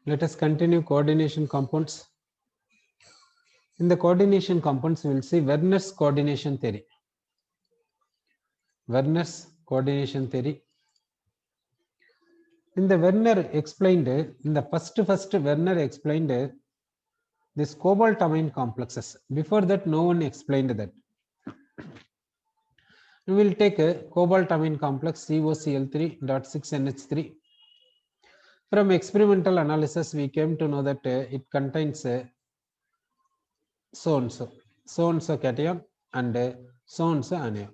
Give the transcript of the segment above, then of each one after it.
Let us continue coordination compounds. In the coordination compounds, we will see Werner's coordination theory. Werner's coordination theory. In the Werner explained, in the first Werner explained this cobalt-amine complexes. Before that, no one explained that. We will take a cobalt-amine complex COCl3.6NH3. From experimental analysis, we came to know that it contains so and so cation and so and so anion.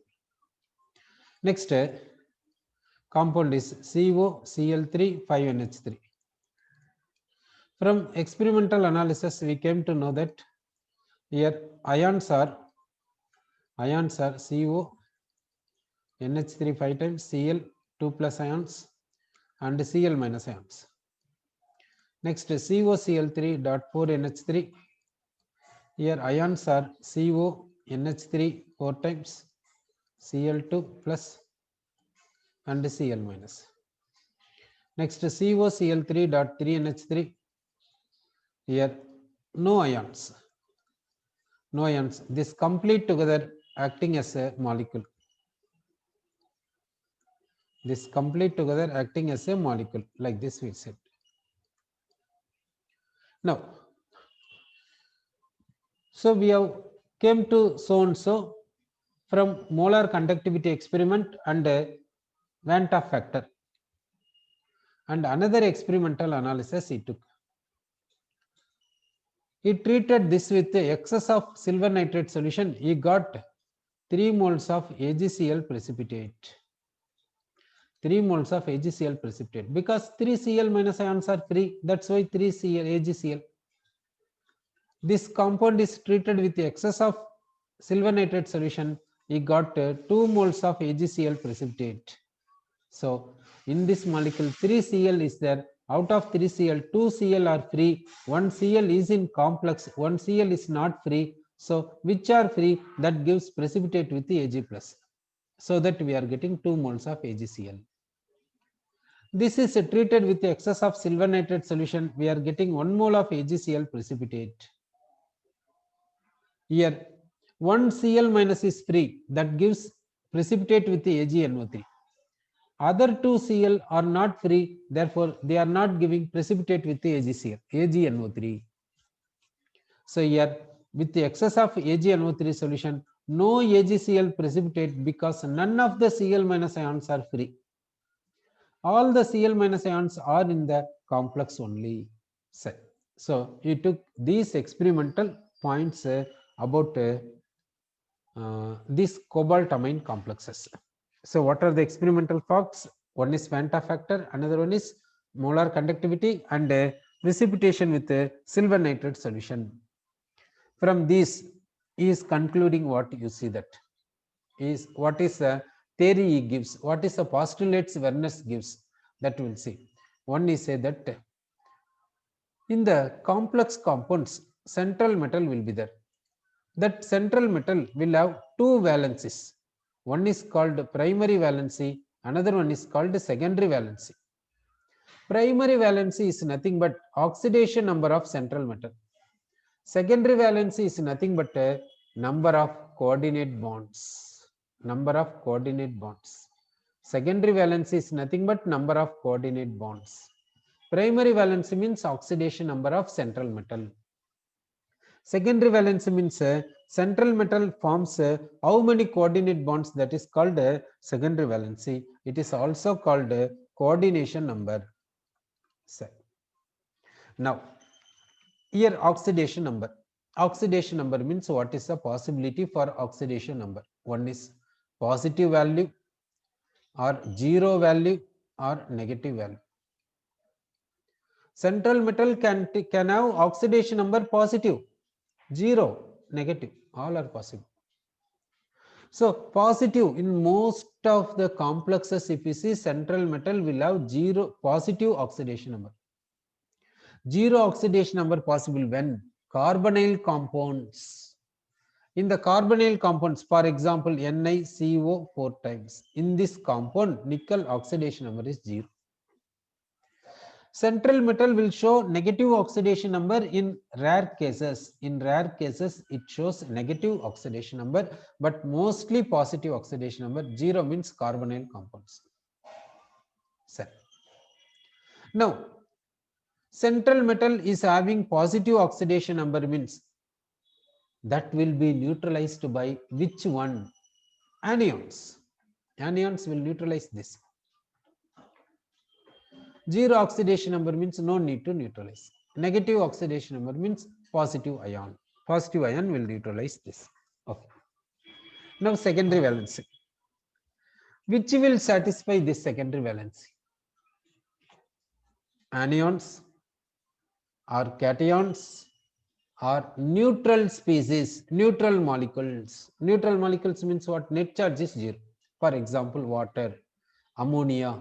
Next compound is COCl3 5NH3. From experimental analysis, we came to know that here ions are CO NH3 5 times, Cl 2 plus ions and Cl minus ions. Next COCl3.4NH3. Here ions are CO NH3 4 times, Cl2 plus and Cl minus. Next COCl3.3NH3. Here no ions. No ions. This complete together acting as a molecule. This complete together acting as a molecule, like this we said. Now, so we have came to so and so from molar conductivity experiment and Van 't Hoff factor, and another experimental analysis he took. He treated this with the excess of silver nitrate solution. He got 3 moles of AgCl precipitate. 3 moles of AgCl precipitate, because 3 Cl minus ions are free. That's why 3 Cl AgCl. This compound is treated with the excess of silver nitrate solution. He got 2 moles of AgCl precipitate. So in this molecule 3 Cl is there. Out of 3 Cl, 2 Cl are free. 1 Cl is in complex. 1 Cl is not free. So which are free? That gives precipitate with the Ag plus. So that we are getting 2 moles of AgCl. This is treated with the excess of silver nitrate solution. We are getting 1 mole of AgCl precipitate. Here 1 Cl minus is free. That gives precipitate with the AgNO3. Other 2 Cl are not free, therefore they are not giving precipitate with the AgCl, AgNO3. So here with the excess of AgNO3 solution, no AgCl precipitate, because none of the Cl minus ions are free. All the Cl minus ions are in the complex only. So he took these experimental points about these cobalt-amine complexes. So what are the experimental facts? One is Van 't Hoff factor, another one is molar conductivity and precipitation with a silver nitrate solution. From these he is concluding what you see, that is what is the theory he gives, what is the postulates Werner gives, that we will see. One is say that in the complex compounds central metal will be there. That central metal will have 2 valencies. One is called primary valency, another one is called secondary valency. Primary valency is nothing but oxidation number of central metal. Secondary valency is nothing but a number of coordinate bonds. Number of coordinate bonds. Secondary valency is nothing but number of coordinate bonds. Primary valency means oxidation number of central metal. Secondary valency means central metal forms how many coordinate bonds, that is called secondary valency. It is also called coordination number. Now here oxidation number. Oxidation number means what is the possibility for oxidation number. One is positive value or 0 value or negative value. Central metal can have oxidation number positive, 0, negative, all are possible. So positive in most of the complexes, if you see central metal will have 0 positive oxidation number. 0 oxidation number possible when carbonyl compounds. In the carbonyl compounds, for example NiCO 4 times, in this compound nickel oxidation number is 0. Central metal will show negative oxidation number in rare cases. In rare cases, it shows negative oxidation number, but mostly positive oxidation number. 0 means carbonyl compounds. Sir. Now, central metal is having positive oxidation number means that will be neutralized by which one? Anions. Anions will neutralize this. 0 oxidation number means no need to neutralize. Negative oxidation number means positive ion. Positive ion will neutralize this. Okay. Now secondary valency. Which will satisfy this secondary valency? Anions or cations or neutral species, neutral molecules. Neutral molecules means what? Net charge is 0. For example, water, ammonia.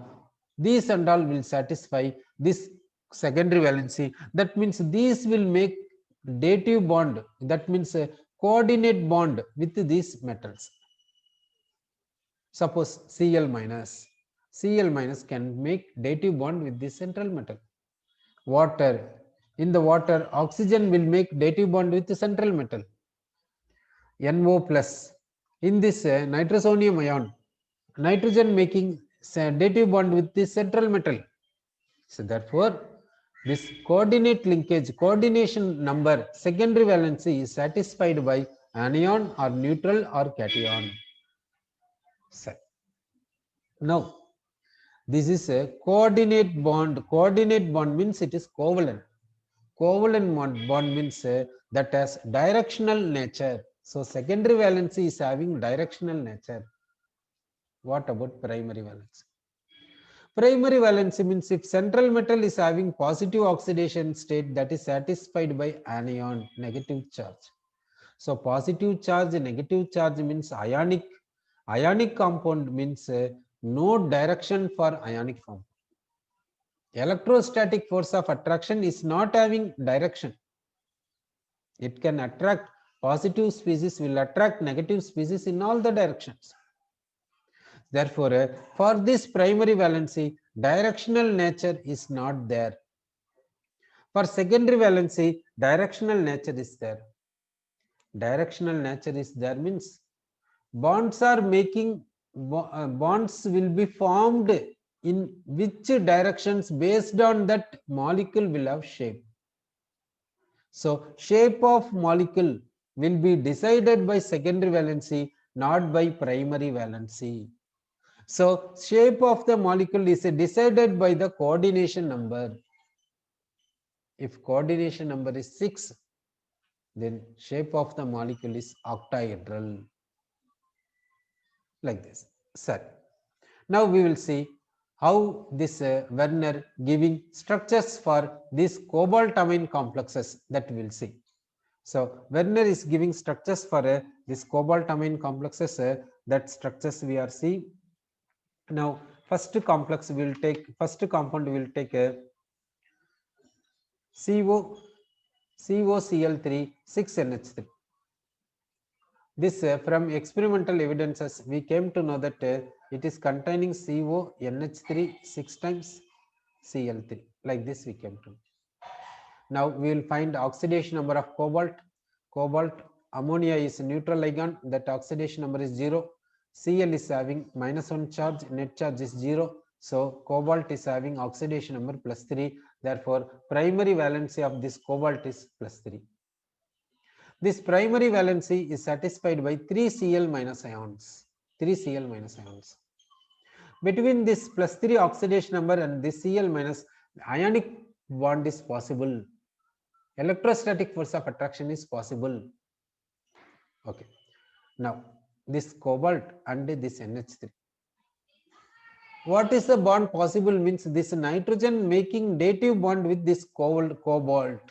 These and all will satisfy this secondary valency. That means these will make dative bond. That means a coordinate bond with these metals. Suppose Cl minus. Cl minus can make dative bond with this central metal. Water. In the water, oxygen will make dative bond with the central metal. NO plus. In this nitrosonium ion, nitrogen making dative bond with the central metal. So therefore, this coordinate linkage, coordination number, secondary valency is satisfied by anion or neutral or cation. So, now, this is a coordinate bond. Coordinate bond means it is covalent. Covalent bond means that has directional nature. So secondary valency is having directional nature. What about primary valency? Primary valency means if central metal is having positive oxidation state, that is satisfied by anion, negative charge. So positive charge, negative charge means ionic. Ionic compound means no direction for ionic compound. Electrostatic force of attraction is not having direction. It can attract positive species, will attract negative species in all the directions. Therefore, for this primary valency, directional nature is not there. For secondary valency, directional nature is there. Directional nature is there means bonds are making, bonds will be formed in which directions based on that molecule will have shape. So shape of molecule will be decided by secondary valency, not by primary valency. So shape of the molecule is decided by the coordination number. If coordination number is 6, then shape of the molecule is octahedral. Like this. Sir. Now we will see how this Werner giving structures for these cobaltamine complexes, that we will see. So Werner is giving structures for this cobaltamine complexes, that structures we are seeing. Now first complex we will take, first compound we will take a COCl3 6NH3. This from experimental evidences we came to know that it is containing CONH3 6 times Cl3. Like this we came to know. Now we will find oxidation number of cobalt. Cobalt, ammonia is neutral ligand, that oxidation number is 0. Cl is having -1 charge, net charge is 0. So cobalt is having oxidation number +3. Therefore, primary valency of this cobalt is +3. This primary valency is satisfied by 3 Cl minus ions. 3 Cl minus ions. Between this +3 oxidation number and this Cl minus, ionic bond is possible. Electrostatic force of attraction is possible. Okay. Now this cobalt and this NH3. What is the bond possible means this nitrogen making dative bond with this cobalt.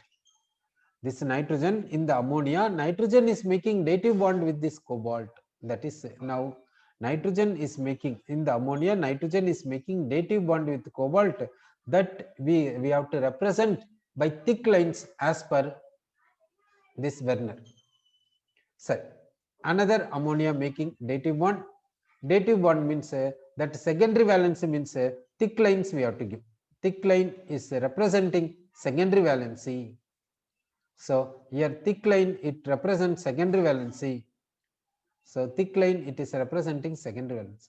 This nitrogen in the ammonia, nitrogen is making dative bond with this cobalt. That is now nitrogen is making in the ammonia, nitrogen is making dative bond with cobalt, that we have to represent by thick lines as per this Werner. So another ammonia making dative bond. Dative bond means that secondary valency means thick lines we have to give. thick line is representing secondary valency. So here thick line, it represents secondary valency. So thick line, it is representing secondary valency.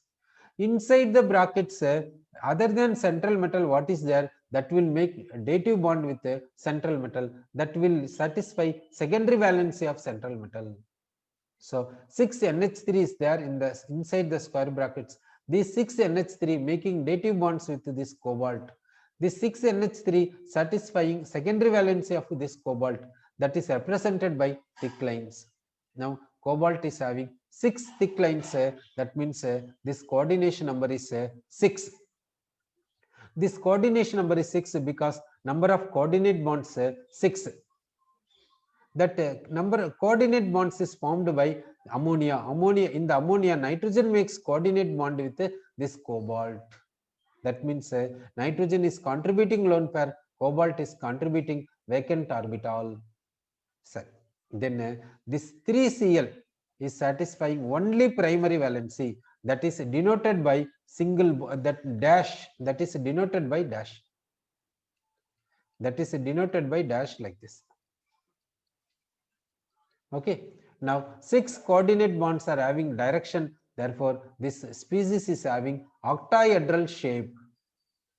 Inside the brackets, other than central metal, what is there that will make a dative bond with the central metal, that will satisfy secondary valency of central metal. So 6 NH3 is there in the inside the square brackets. These 6 NH3 making dative bonds with this cobalt. This 6 NH3 satisfying secondary valency of this cobalt, that is represented by thick lines. Now cobalt is having 6 thick lines, that means this coordination number is 6. This coordination number is 6 because number of coordinate bonds 6. That number coordinate bonds is formed by ammonia. In the ammonia, nitrogen makes coordinate bond with this cobalt. That means nitrogen is contributing lone pair, cobalt is contributing vacant orbital. So, then this 3Cl is satisfying only primary valency, that is denoted by single that dash, that is denoted by dash. That is denoted by dash like this. Okay. Now 6 coordinate bonds are having direction. Therefore, this species is having octahedral shape.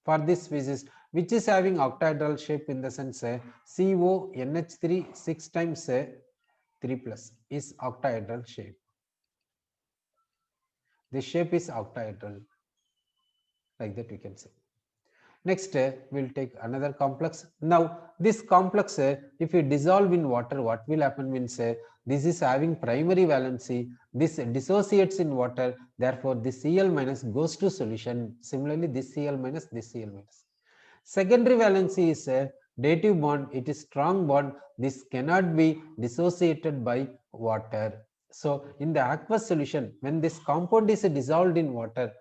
For this species, which is having octahedral shape in the sense CONH3 6 times 3 plus is octahedral shape. This shape is octahedral, like that we can say. Next, we'll take another complex. Now, this complex, if you dissolve in water, what will happen means this is having primary valency. This dissociates in water. Therefore, this Cl minus goes to solution. Similarly, this Cl minus, this Cl minus. Secondary valency is a dative bond. It is strong bond. This cannot be dissociated by water. So, in the aqueous solution, when this compound is dissolved in water,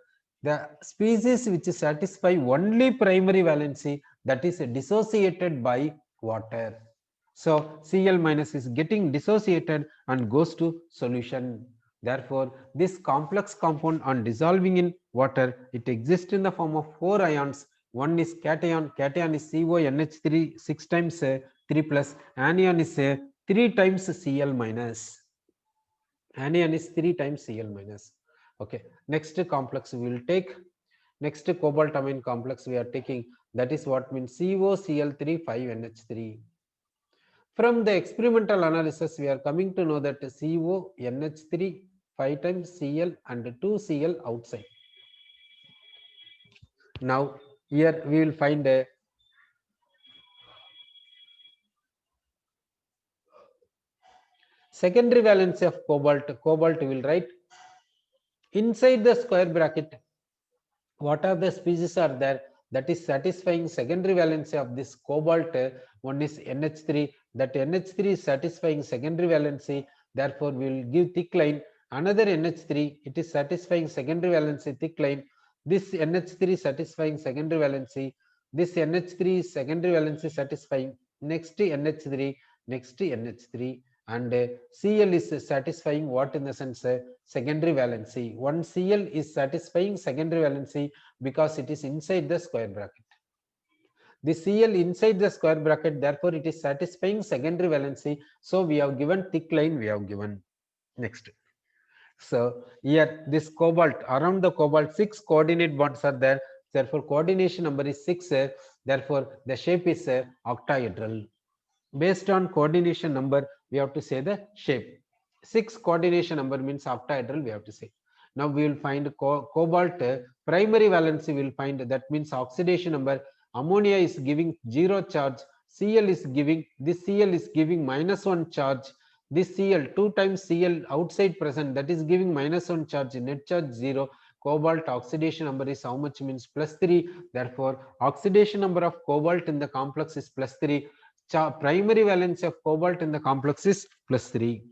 the species which satisfy only primary valency, that is dissociated by water. So Cl minus is getting dissociated and goes to solution. Therefore, this complex compound on dissolving in water, it exists in the form of 4 ions. One is cation. Cation is CONH3 6 times 3 plus. Anion is 3 times Cl minus. Anion is 3 times Cl minus. Okay, next complex we will take. Next cobaltamine complex we are taking, that is what means COCl3 5NH3. From the experimental analysis, we are coming to know that CONH3 5 times Cl and 2 Cl outside. Now here we will find a secondary valency of cobalt. Cobalt will write inside the square bracket what are the species are there that is satisfying secondary valency of this cobalt. One is NH3, that NH3 is satisfying secondary valency, therefore we will give thick line. Another NH3, it is satisfying secondary valency, thick line. This NH3 satisfying secondary valency, this NH3 is secondary valency satisfying, next NH3, next NH3, and Cl is satisfying what in the sense secondary valency. One Cl is satisfying secondary valency because it is inside the square bracket. The Cl inside the square bracket, therefore it is satisfying secondary valency. So we have given thick line, we have given. Next. So here this cobalt, around the cobalt 6 coordinate bonds are there. Therefore coordination number is 6. Therefore the shape is octahedral. Based on coordination number, we have to say the shape. 6 coordination number means octahedral, we have to say. Now we will find cobalt primary valency, we will find that means oxidation number. Ammonia is giving 0 charge, Cl is giving, this Cl is giving -1 charge, this Cl 2 times Cl outside present, that is giving -1 charge, net charge 0. Cobalt oxidation number is how much means +3. Therefore oxidation number of cobalt in the complex is +3. Primary valency of cobalt in the complex is +3.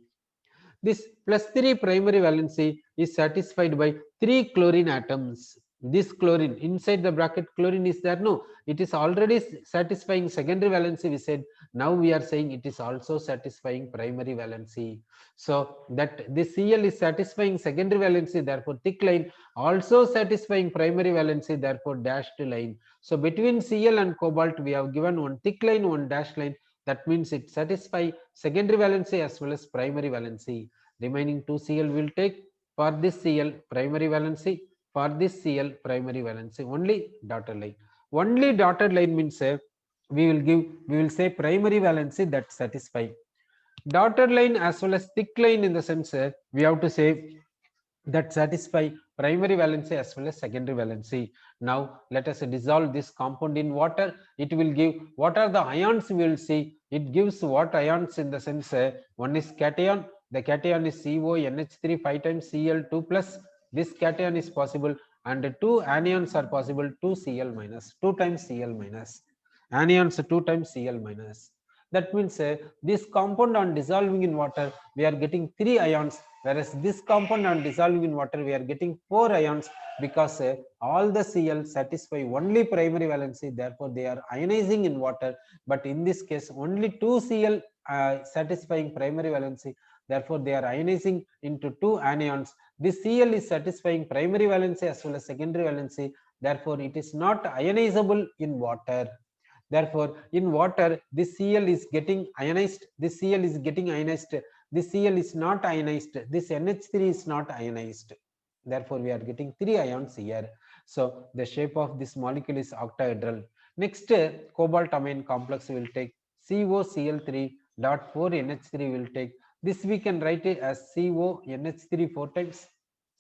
This +3 primary valency is satisfied by 3 chlorine atoms. this chlorine inside the bracket chlorine is there? No, it is already satisfying secondary valency. We said now we are saying it is also satisfying primary valency. So that this Cl is satisfying secondary valency, therefore thick line, also satisfying primary valency, therefore dashed line. So between Cl and cobalt we have given one thick line, one dashed line. That means it satisfies secondary valency as well as primary valency. Remaining 2 Cl will take for this Cl primary valency, for this Cl primary valency, only dotted line. Only dotted line means we will say primary valency that satisfy. Dotted line as well as thick line in the sense we have to say that satisfy primary valency as well as secondary valency. Now let us dissolve this compound in water. It will give what are the ions we will see. It gives what ions in the sense one is cation. The cation is CONH3 5 times Cl2 plus. This cation is possible and 2 anions are possible, 2 Cl minus, 2 times Cl minus. Anions 2 times Cl minus. That means this compound on dissolving in water we are getting 3 ions, whereas this compound on dissolving in water we are getting 4 ions, because all the Cl satisfy only primary valency, therefore they are ionizing in water. But in this case only 2 Cl satisfying primary valency, therefore they are ionizing into 2 anions. This Cl is satisfying primary valency as well as secondary valency, therefore it is not ionizable in water. Therefore, in water, this Cl is getting ionized, this Cl is getting ionized, this Cl is not ionized, this NH3 is not ionized. Therefore, we are getting 3 ions here. So, the shape of this molecule is octahedral. Next, cobalt amine complex will take COCl3 dot 4 NH3 will take. This we can write it as CONH3 4 times,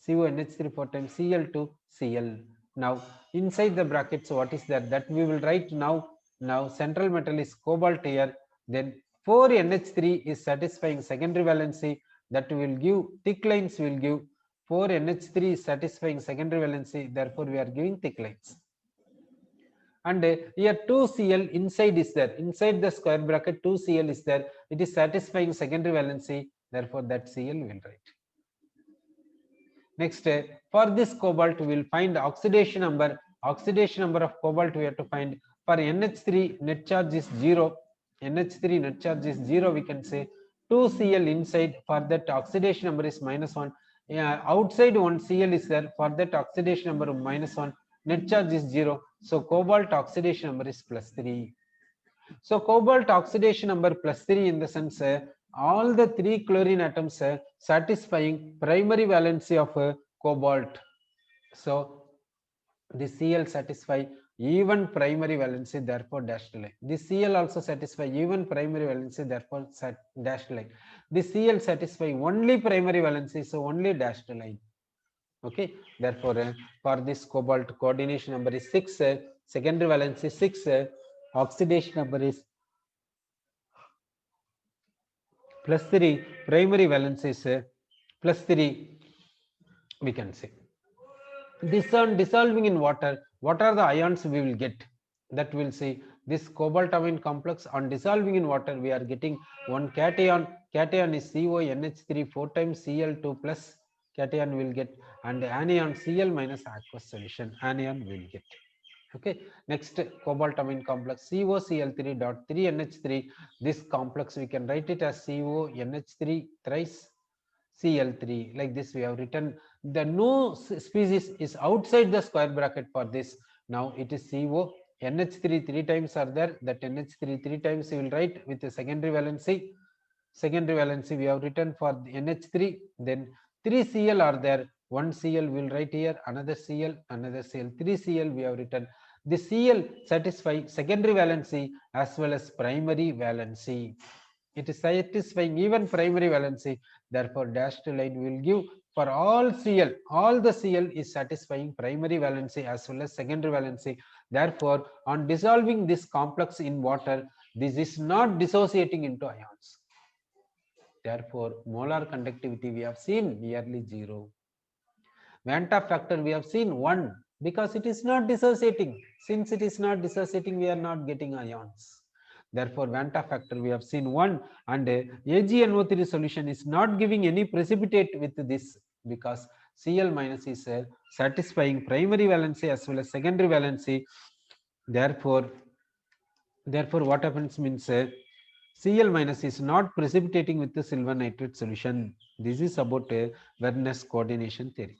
CONH3 4 times Cl2 Cl. Now, inside the brackets, what is that? That we will write now. Now central metal is cobalt here, then 4NH3 is satisfying secondary valency, that will give thick lines, will give 4NH3 is satisfying secondary valency, therefore we are giving thick lines. And here 2Cl inside is there, inside the square bracket 2Cl is there, it is satisfying secondary valency, therefore that Cl will write. Next, for this cobalt we will find oxidation number of cobalt we have to find. For NH3 net charge is 0, NH3 net charge is 0, we can say 2Cl inside, for that oxidation number is -1. Outside 1 Cl is there, for that oxidation number -1, net charge is 0, so cobalt oxidation number is +3. So cobalt oxidation number +3 in the sense all the 3 chlorine atoms satisfying primary valency of cobalt. So the Cl satisfy even primary valency, therefore dashed line. The Cl also satisfy even primary valency, therefore dashed line. The Cl satisfy only primary valency, so only dashed line. Okay, therefore for this cobalt coordination number is 6, secondary valency 6, oxidation number is +3, primary valence is +3, we can say. This on dissolving in water, what are the ions we will get? That we'll see. This cobalt amine complex on dissolving in water, we are getting one cation. Cation is CONH3 4 times Cl2 plus cation will get, and anion Cl minus aqueous solution, anion will get. Okay, next cobalt amine complex COCl3 dot 3 NH3. This complex we can write it as CONH3 thrice Cl3. Like this we have written. The no species is outside the square bracket for this. Now it is CO. NH3 3 times are there. That NH3 3 times you will write with the secondary valency. Secondary valency we have written for the NH3. Then 3 Cl are there. 1 Cl will write here. Another Cl, another Cl. 3 Cl we have written. The Cl satisfy secondary valency as well as primary valency. It is satisfying even primary valency, therefore dashed line will give for all Cl, all the Cl is satisfying primary valency as well as secondary valency. Therefore, on dissolving this complex in water, this is not dissociating into ions. Therefore, molar conductivity we have seen nearly 0. Van 't Hoff factor we have seen 1, because it is not dissociating. Since it is not dissociating, we are not getting ions. Therefore, Van 't Hoff factor we have seen 1, and AgNO3 solution is not giving any precipitate with this, because Cl minus is satisfying primary valency as well as secondary valency. Therefore what happens means Cl minus is not precipitating with the silver nitrate solution. This is about Werner's coordination theory.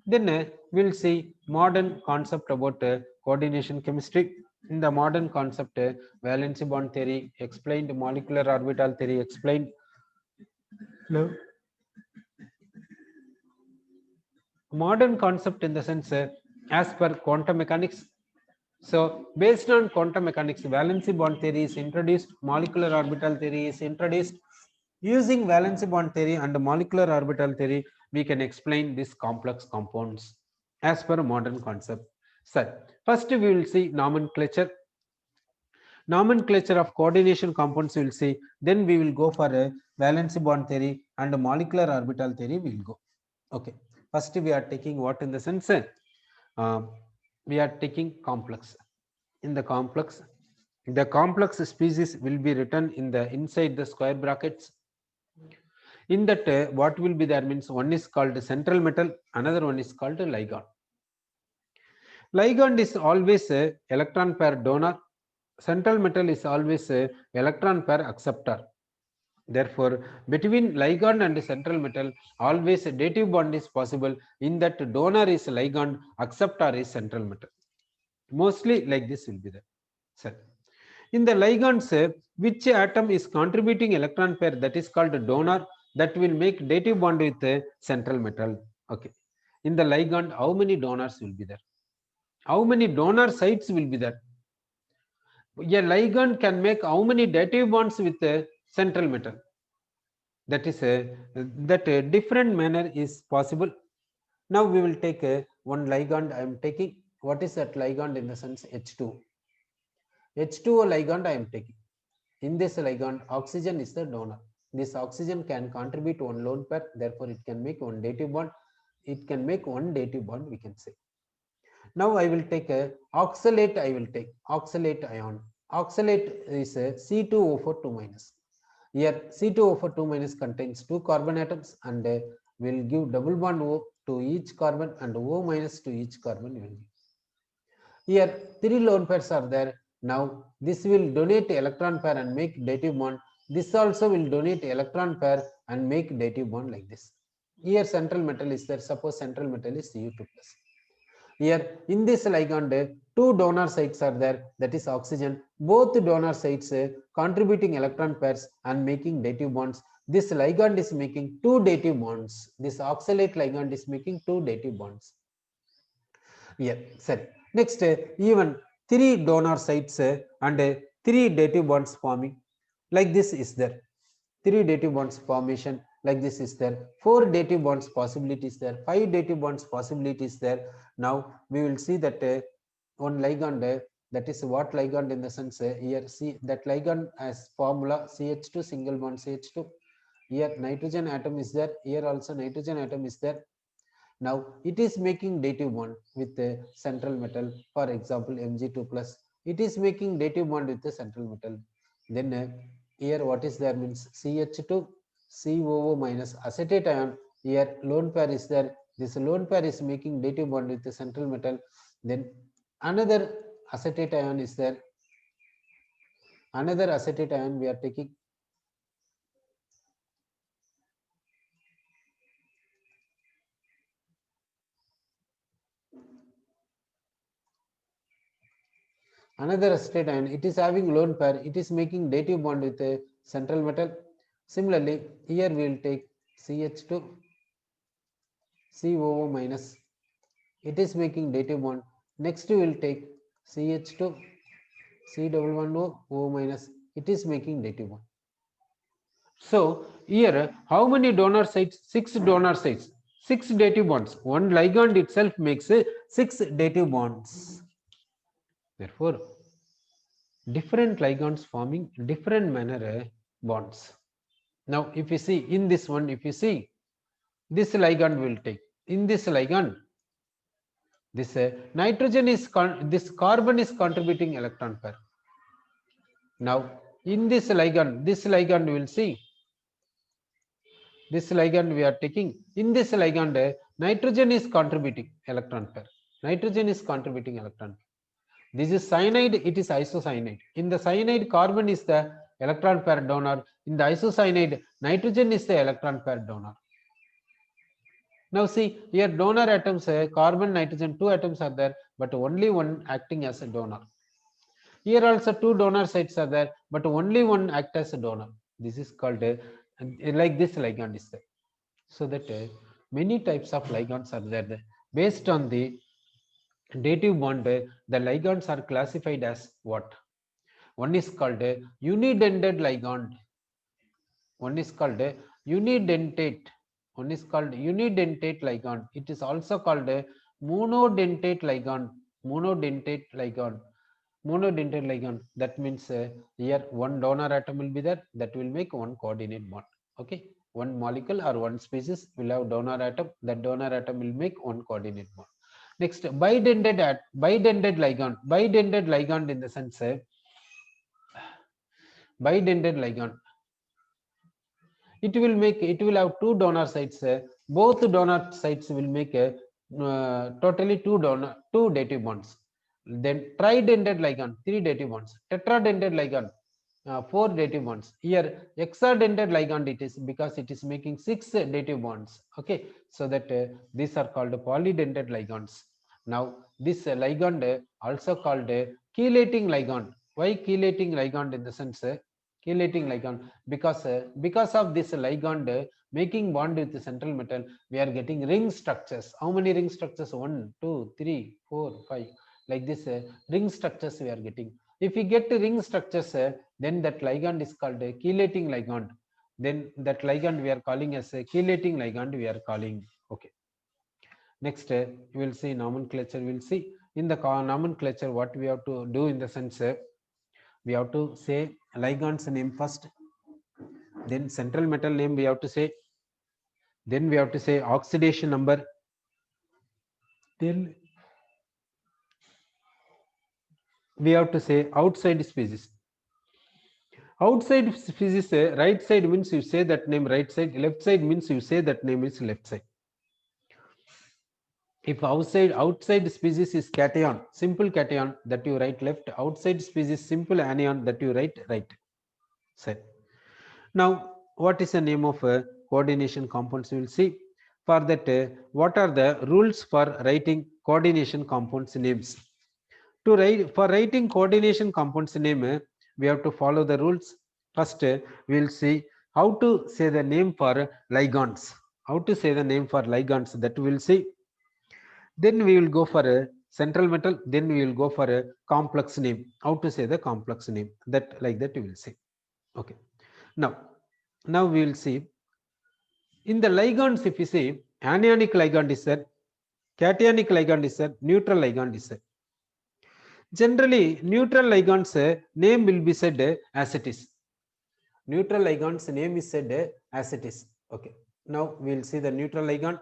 Then we'll see modern concept about coordination chemistry. In the modern concept, valency bond theory explained, molecular orbital theory explained. No. Modern concept in the sense as per quantum mechanics. So based on quantum mechanics, valency bond theory is introduced, molecular orbital theory is introduced. Using valency bond theory and molecular orbital theory, we can explain these complex compounds as per modern concept. So first we will see nomenclature. Nomenclature of coordination compounds we will see. Then we will go for a valency bond theory and molecular orbital theory we will go. Okay. First we are taking what in the sense? We are taking complex. In the complex species will be written in the inside the square brackets. In that what will be there means one is called central metal, another one is called ligand. Ligand is always a electron pair donor, central metal is always a electron pair acceptor. Therefore between ligand and central metal always a dative bond is possible. In that donor is ligand, acceptor is central metal. Mostly like this will be there. So in the ligands, which atom is contributing electron pair, that is called donor, that will make dative bond with the central metal. Okay. In the ligand, how many donors will be there? How many donor sites will be there? A ligand can make how many dative bonds with the central metal? That is a different manner is possible. Now we will take one ligand I am taking. What is that ligand in the sense H2? H2O ligand I am taking. In this ligand, oxygen is the donor. This oxygen can contribute one lone pair, therefore it can make one dative bond. It can make one dative bond, we can say. Now I will take a oxalate, I will take oxalate ion. Oxalate is a C2O4 2 minus. Here C2O4 2 minus contains 2 carbon atoms and will give double bond O to each carbon and O minus to each carbon will give. Here 3 lone pairs are there. Now this will donate electron pair and make dative bond. This also will donate electron pair and make dative bond like this. Here central metal is there. Suppose central metal is Cu2 plus. Here in this ligand 2 donor sites are there, that is oxygen. Both donor sites contributing electron pairs and making dative bonds. This ligand is making 2 dative bonds. This oxalate ligand is making 2 dative bonds. Here, sorry. Next, even 3 donor sites and 3 dative bonds forming. Like this is there. 3 dative bonds formation like this is there. 4 dative bonds possibilities there. 5 dative bonds possibilities there. Now we will see that one ligand that is what ligand in the sense here see that ligand as formula CH2 single bond CH2. Here nitrogen atom is there. Here also nitrogen atom is there. Now it is making dative bond with the central metal, for example Mg2 plus. It is making dative bond with the central metal. Then here what is there means CH2 COO minus acetate ion. Here lone pair is there. This lone pair is making dative bond with the central metal. Then another acetate ion is there. Another acetate ion we are taking. Another acetate ion, it is having lone pair, it is making dative bond with a central metal. Similarly, here we will take CH2 COO minus, it is making dative bond. Next we will take CH2 C11O O minus, it is making dative bond. So here how many donor sites? 6 donor sites, 6 dative bonds. One ligand itself makes 6 dative bonds. Therefore, different ligands forming different manner bonds. Now, if you see in this one, if you see this ligand will take in this ligand, this nitrogen is this carbon is contributing electron pair. Now, in this ligand we will see this ligand we are taking. In this ligand, Nitrogen is contributing electron pair. Nitrogen is contributing electron pair. This is cyanide, it is isocyanide. In the cyanide, carbon is the electron pair donor. In the isocyanide, nitrogen is the electron pair donor. Now see, here donor atoms, carbon, nitrogen, two atoms are there, but only one acting as a donor. Here also two donor sites are there, but only one act as a donor. This is called like this ligand is there. So that many types of ligands are there. Based on the dative bond, the ligands are classified as what? One is called a unidentate ligand. One is called a unidentate. One is called unidentate ligand. It is also called a monodentate ligand. Monodentate ligand. Monodentate ligand. That means here one donor atom will be there. That will make one coordinate bond. Okay. One molecule or one species will have donor atom. That donor atom will make one coordinate bond. Next, bidentate ligand. Bidentate ligand in the sense bidentate ligand. It will have two donor sites. Both donor sites will make a totally two dative bonds. Then tridentate ligand, three dative bonds. Tetradentate ligand, four dative bonds. Here hexadentate ligand it is because it is making six dative bonds. Okay, so that these are called polydentate ligands. Now this ligand also called chelating ligand. Why chelating ligand in the sense? Chelating ligand because of this ligand making bond with the central metal, we are getting ring structures. How many ring structures? 1, 2, 3, 4, 5. Like this ring structures we are getting. If we get ring structures, then that ligand is called a chelating ligand. Then that ligand we are calling as a chelating ligand. We are calling. Okay. Next, we will see nomenclature. We will see in the nomenclature what we have to do in the sense. We have to say ligand's name first, then central metal name we have to say, then we have to say oxidation number, then we have to say outside species. Outside species, right side means you say that name right side, left side means you say that name is left side. If outside species is cation, simple cation, that you write left. Outside species simple anion, that you write right side. Now, what is the name of coordination compounds? We will see. For that, what are the rules for writing coordination compounds names? For writing coordination compounds name, we have to follow the rules. First, we will see how to say the name for ligands. How to say the name for ligands, that we will see. Then we will go for a central metal. Then we will go for a complex name. How to say the complex name? That like that we will see. Okay. Now we will see in the ligands. If you see anionic ligand is there, cationic ligand is there, neutral ligand is there. Generally, neutral ligands name will be said as it is. Neutral ligands name is said as it is. Okay. Now we will see the neutral ligand.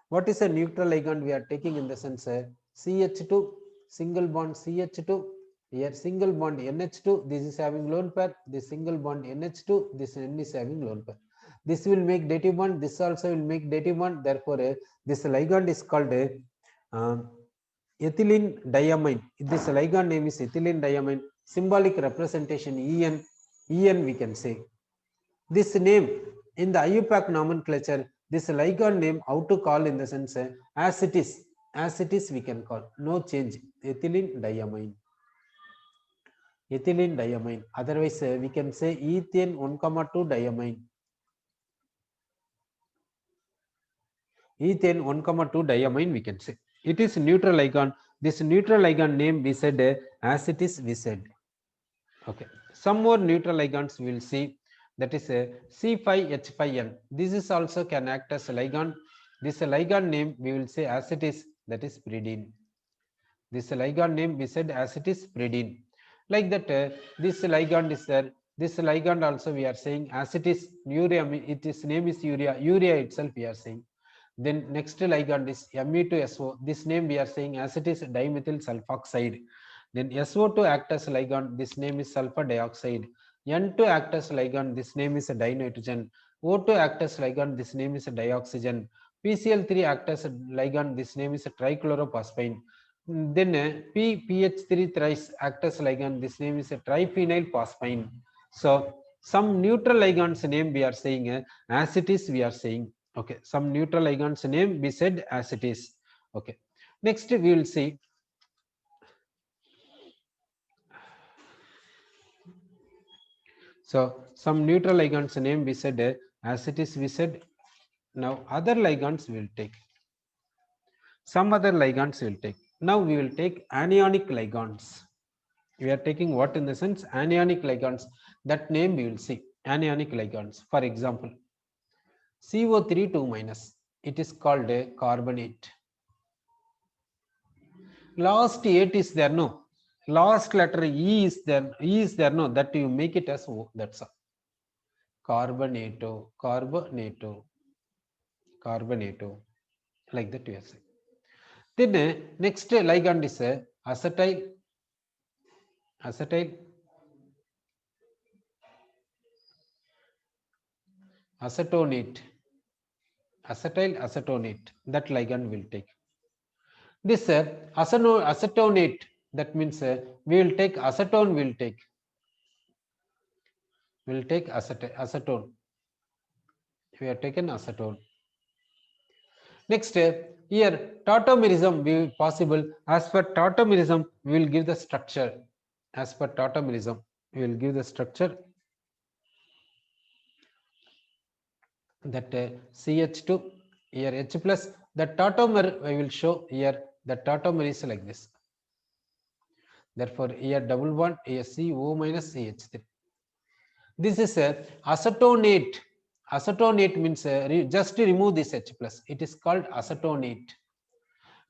What is a neutral ligand? We are taking in the sense CH2, single bond CH2. Here single bond NH2, this is having lone pair. This single bond NH2, this N is having lone pair. This will make dative bond. This also will make dative bond. Therefore, this ligand is called ethylene diamine. This ligand name is ethylene diamine. Symbolic representation En. En we can say. This name in the IUPAC nomenclature, this ligand name how to call in the sense as it is. As it is we can call. No change. Ethylene diamine. Ethylene diamine. Otherwise, we can say ethane 1,2 diamine. Ethane 1,2 diamine we can say. It is neutral ligand. This neutral ligand name we said as it is we said. Okay. Some more neutral ligands we will see. That is C5H5N. This is also can act as a ligand. This ligand name we will say as it is. That is pyridine. This ligand name we said as it is pyridine. Like that, this ligand is there. This ligand also we are saying as it is urea. Its name is urea. Urea itself we are saying. Then next ligand is Me2SO. This name we are saying as it is dimethyl sulfoxide. Then SO2 act as ligand. This name is sulfur dioxide. N2 act as ligand. This name is a dinitrogen. O2 act as ligand. This name is a dioxygen. PCl3 acts as a ligand. This name is a trichlorophospine. Then PPH3 thrice acts as ligand. This name is a triphenylphosphine. So some neutral ligands name we are saying as it is. We are saying okay. Some neutral ligands name we said as it is. Okay. Next we will see. So some neutral ligands name we said as it is. We said. Now other ligands we will take. Some other ligands we will take. Now we will take anionic ligands. We are taking what in the sense anionic ligands. That name we will see. Anionic ligands. For example, CO3 2 minus. It is called a carbonate. Last 8 is there, no. Last letter E is there. E is there, no. That you make it as O. That's all. Carbonato, carbonato, carbonato. Like that we are saying. Then next ligand is acetyl, acetyl, acetonate, acetyl acetonate. That ligand will take. This acetonate, that means we will take acetone. Will take. Will take acetone. We have taken acetone. Next, here tautomerism will be possible. As per tautomerism, we will give the structure. As per tautomerism, we will give the structure that CH2 here H plus. The tautomer I will show here. The tautomer is like this. Therefore, here double bond here CO minus CH3. This is a acetonate. Acetonate means just remove this H plus. It is called acetonate.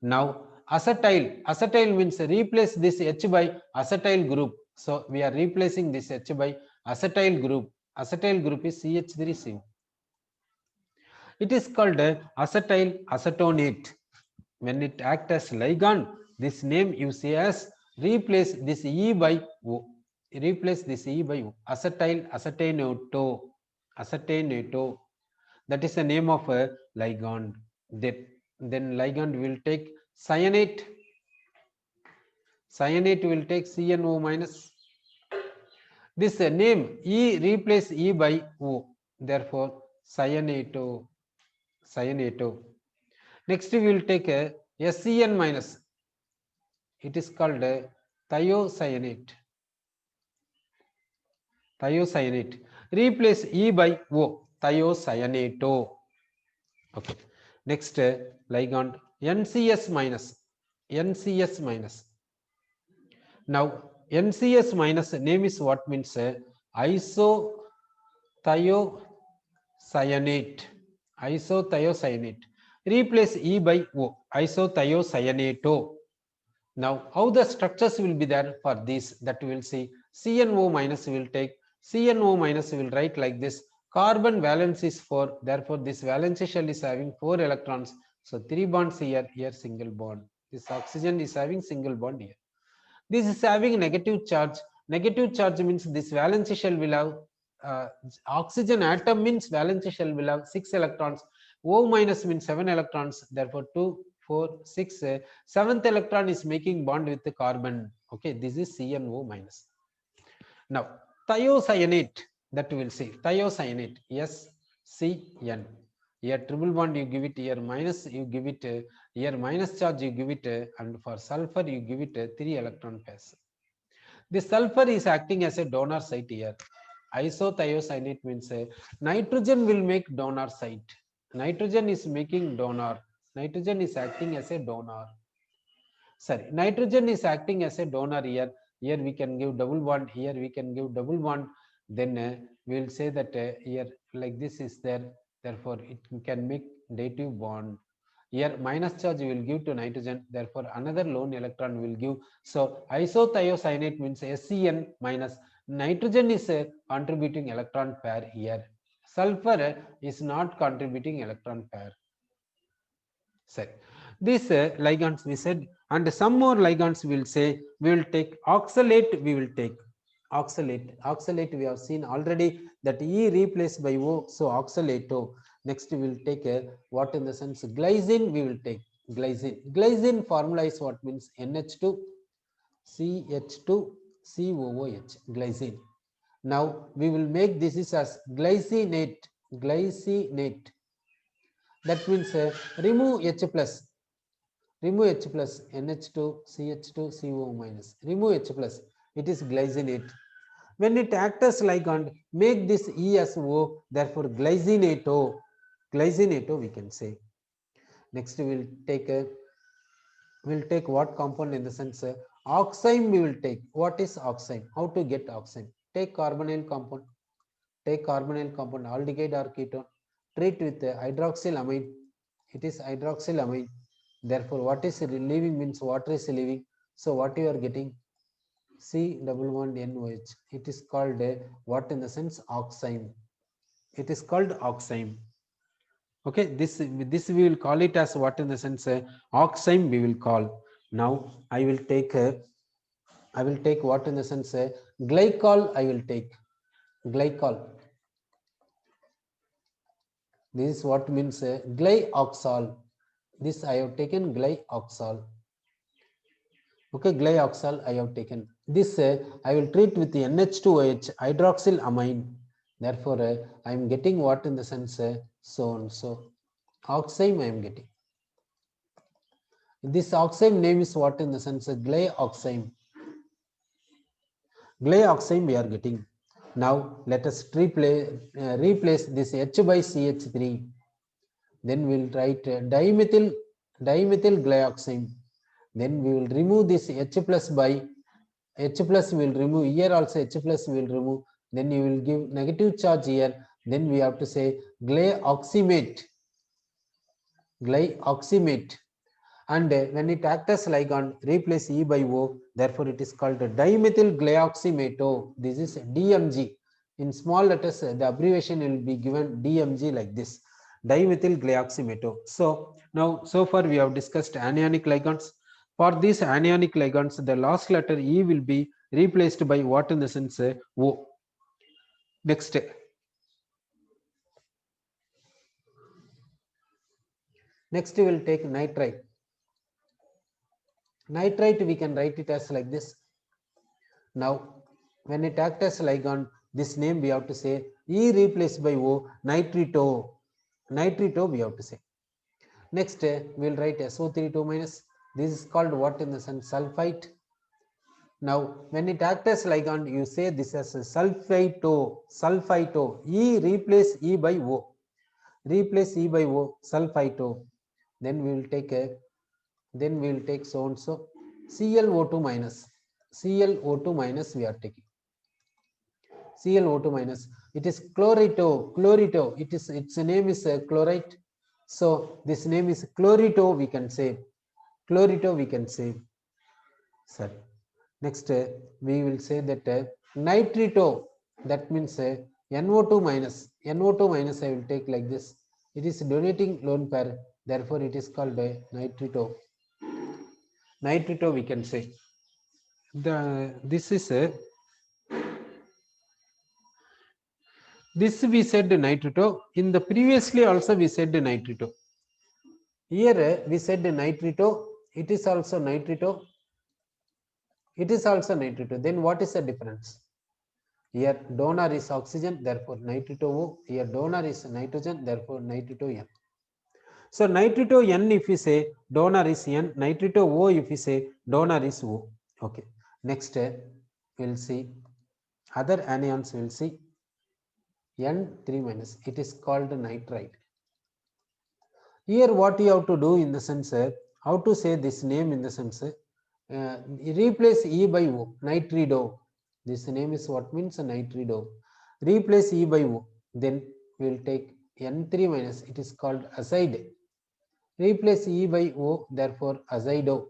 Now acetyl. Acetyl means replace this H by acetyl group. So we are replacing this H by acetyl group. Acetyl group is CH3CO. It is called acetyl acetonate. When it acts as ligand, this name you see as replace this E by O. Replace this E by O. Acetyl acetanato. Acetanato. That is the name of a ligand. Then ligand will take cyanate. Cyanate will take CNO minus. This name E replace E by O. Therefore, cyanato. Cyanato. Next we will take a SCN minus. It is called a thiocyanate. Thiocyanate. Replace E by O. Thiocyanato. Okay. Next ligand NCS minus. NCS minus. Now NCS minus name is what means isothiocyanate. Isothiocyanate. Replace E by O. Isothiocyaneto. Now how the structures will be there for these, that we will see. CNO minus will take. CNO minus will write like this. Carbon valence is 4. Therefore this valency shell is having 4 electrons. So 3 bonds here. Here single bond. This oxygen is having single bond here. This is having negative charge. Negative charge means this valency shell will have oxygen atom means valency shell will have 6 electrons. O minus means 7 electrons. Therefore 2, 4, 6. 7th electron is making bond with the carbon. Okay, this is CNO minus. Now thiocyanate, that we will see. Thiocyanate, SCN. Here triple bond you give it, here minus you give it, here minus charge you give it, and for sulfur you give it 3 electron pairs. This sulfur is acting as a donor site here. Isothiocyanate means nitrogen will make donor site. Nitrogen is making donor. Nitrogen is acting as a donor. Sorry, nitrogen is acting as a donor here. Here we can give double bond. Here we can give double bond. Then we will say that here like this is there. Therefore, it can make dative bond. Here minus charge we will give to nitrogen. Therefore, another lone electron will give. So isothiocyanate means SCN minus. Nitrogen is contributing electron pair here. Sulfur is not contributing electron pair. Sorry. These ligands we said, and some more ligands we will say. We will take oxalate. We will take oxalate. Oxalate we have seen already that E replaced by O. So oxalato. Next we will take what in the sense glycine we will take glycine. Glycine formula is what means NH2 CH2 COOH glycine. Now we will make this is as glycinate. Glycinate. That means remove H plus. Remove H plus NH2 CH2 CO minus. Remove H plus. It is glycinate. When it acts as ligand, make this E as O. Therefore glycinato. Glycinato we can say. Next we will take what compound in the sense oxime we will take. What is oxime? How to get oxime? Take carbonyl compound. Take carbonyl compound, aldehyde or ketone. Treat with hydroxylamine. It is hydroxylamine. Therefore, what is leaving means water is leaving. So what you are getting? C11NOH. It is called what in the sense oxime. It is called oxime. Okay, this we will call it as what in the sense oxime we will call. Now I will take what in the sense glycol. I will take glycol. This is what means glyoxal. This I have taken glyoxal. Okay, glyoxal I have taken. This I will treat with the NH2OH hydroxylamine. Therefore, I am getting what in the sense so and so. Oxime I am getting. This oxime name is what in the sense glyoxime. Glyoxime we are getting. Now let us replace this H by CH3. Then we will write dimethyl glyoxime. Then we will remove this H plus by H plus we will remove here also H plus we will remove. Then you will give negative charge here. Then we have to say glyoximate. Glyoximate. And when it acts as ligand, replace E by O. Therefore, it is called dimethyl glyoximato. This is DMG. In small letters, the abbreviation will be given DMG like this. Dimethyl glyoximato. So now, so far we have discussed anionic ligands. For these anionic ligands, the last letter E will be replaced by what in the sense O. Next. Next we will take nitrite. Nitrite we can write it as like this. Now when it acts as ligand, this name we have to say E replaced by O, nitrito. Nitrito we have to say. Next we will write SO32 minus. This is called what in the sense sulfite. Now when it acts as ligand, you say this as sulfito. Sulfito. E replace E by O. Replace E by O, sulfito. Then we will take so and so ClO2 minus. ClO2 minus we are taking. ClO2 minus. It is chlorito. Chlorito. Its name is chlorite. So this name is chlorito. We can say chlorito. We can say. Sorry. Next we will say that nitrito. That means NO2 minus. NO2 minus I will take like this. It is donating lone pair. Therefore, it is called nitrito. Nitrito we can say. This we said nitrito. In the previously also we said nitrito. Here we said nitrito. It is also nitrito. It is also nitrito. Then what is the difference? Here donor is oxygen, therefore nitrito O. Here donor is nitrogen, therefore nitrito N. So nitrito N if we say donor is N, nitrito O if we say donor is O. Okay. Next we'll see other anions. We'll see N3 minus. It is called nitrite. Here what you have to do in the sense how to say this name in the sense replace E by O, nitrido. This name is what means nitrido. Replace E by O. Then we will take N3 minus. It is called azide. Replace E by O. Therefore azido.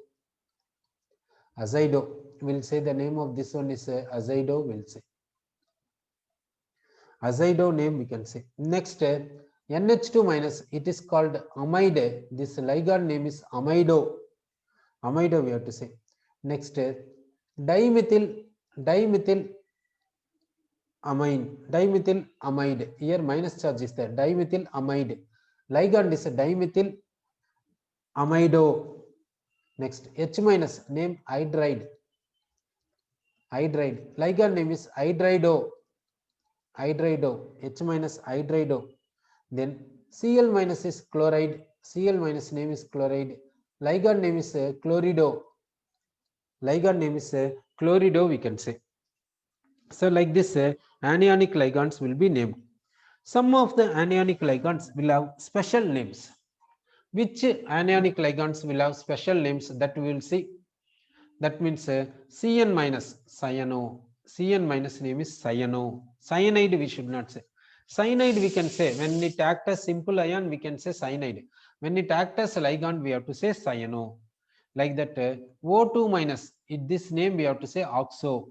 Azido. We'll say the name of this one is azido. We'll say azido name we can say. Next NH2 minus. It is called amide. This ligand name is amido. Amido we have to say. Next dimethyl amine, dimethyl amide. Here minus charge is there. Dimethyl amide. Ligand is a dimethyl amido. Next, H minus name hydride. Hydride. Ligand name is hydrido. Hydrido. H minus hydrido. Then Cl minus is chloride. Cl minus name is chloride. Ligand name is chlorido. Ligand name is chlorido, we can say. So like this, anionic ligands will be named. Some of the anionic ligands will have special names. Which anionic ligands will have special names, that we will see. That means Cn minus cyano. Cn minus name is cyano. Cyanide we should not say. Cyanide we can say when it acts as simple ion, we can say cyanide. When it acts as ligand, we have to say cyano. Like that, O2 minus, this name we have to say oxo.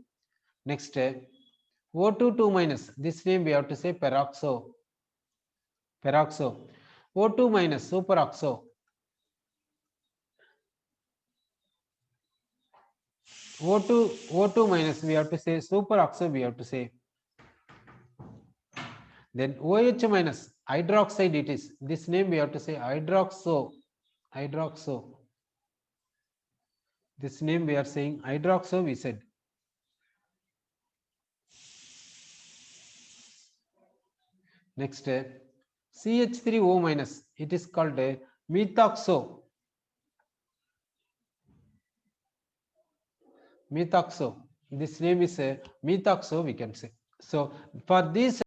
Next, O2 minus, this name we have to say peroxo. Peroxo. O2 minus superoxo. O2 minus, we have to say superoxo, we have to say. Then OH minus hydroxide it is. This name we have to say hydroxo. Hydroxo. This name we are saying hydroxo, we said. Next, CH3O minus, it is called methoxo. Methoxo. This name is methoxo, we can say. So for these